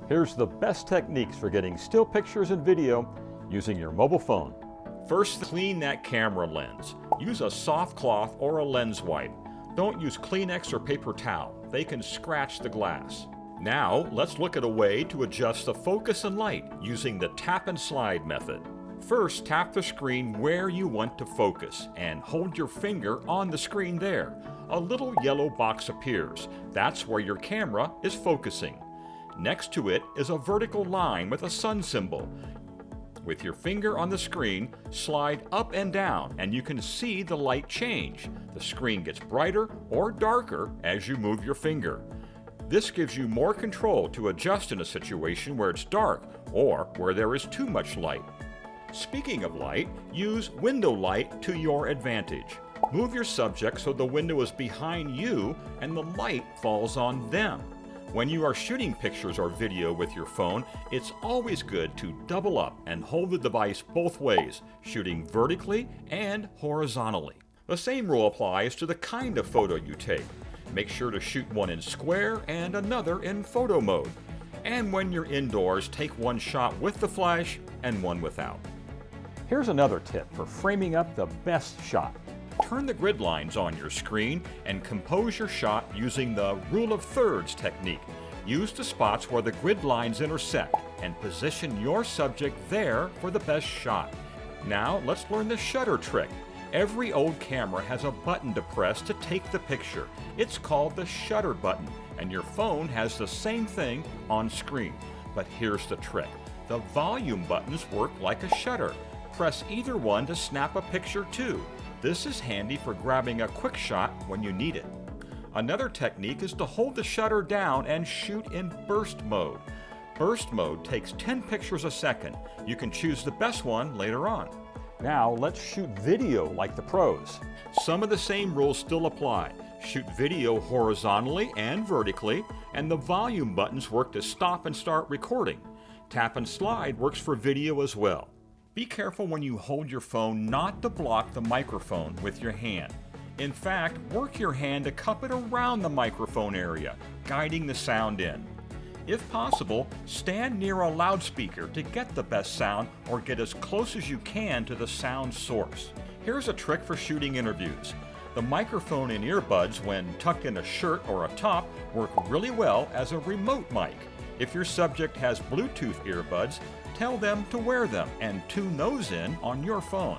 Here's the best techniques for getting still pictures and video using your mobile phone. First, clean that camera lens. Use a soft cloth or a lens wipe. Don't use Kleenex or paper towel. They can scratch the glass. Now, let's look at a way to adjust the focus and light using the tap and slide method. First, tap the screen where you want to focus and hold your finger on the screen there. A little yellow box appears. That's where your camera is focusing. Next to it is a vertical line with a sun symbol. With your finger on the screen, slide up and down and you can see the light change. The screen gets brighter or darker as you move your finger. This gives you more control to adjust in a situation where it's dark or where there is too much light. Speaking of light, use window light to your advantage. Move your subject so the window is behind you and the light falls on them. When you are shooting pictures or video with your phone, it's always good to double up and hold the device both ways, shooting vertically and horizontally. The same rule applies to the kind of photo you take. Make sure to shoot one in square and another in photo mode. And when you're indoors, take one shot with the flash and one without. Here's another tip for framing up the best shot. Turn the grid lines on your screen and compose your shot using the rule of thirds technique. Use the spots where the grid lines intersect and position your subject there for the best shot. Now let's learn the shutter trick. Every old camera has a button to press to take the picture. It's called the shutter button, and your phone has the same thing on screen. But here's the trick. The volume buttons work like a shutter. Press either one to snap a picture too. This is handy for grabbing a quick shot when you need it. Another technique is to hold the shutter down and shoot in burst mode. Burst mode takes 10 pictures a second. You can choose the best one later on. Now let's shoot video like the pros. Some of the same rules still apply. Shoot video horizontally and vertically, and the volume buttons work to stop and start recording. Tap and slide works for video as well. Be careful when you hold your phone not to block the microphone with your hand. In fact, work your hand to cup it around the microphone area, guiding the sound in. If possible, stand near a loudspeaker to get the best sound or get as close as you can to the sound source. Here's a trick for shooting interviews. The microphone and earbuds, when tucked in a shirt or a top, work really well as a remote mic. If your subject has Bluetooth earbuds, tell them to wear them and tune those in on your phone.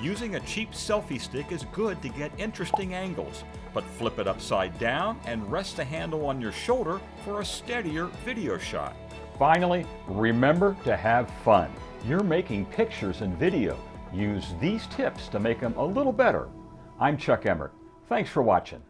Using a cheap selfie stick is good to get interesting angles, but flip it upside down and rest the handle on your shoulder for a steadier video shot. Finally, remember to have fun. You're making pictures and video. Use these tips to make them a little better. I'm Chuck Emmert. Thanks for watching.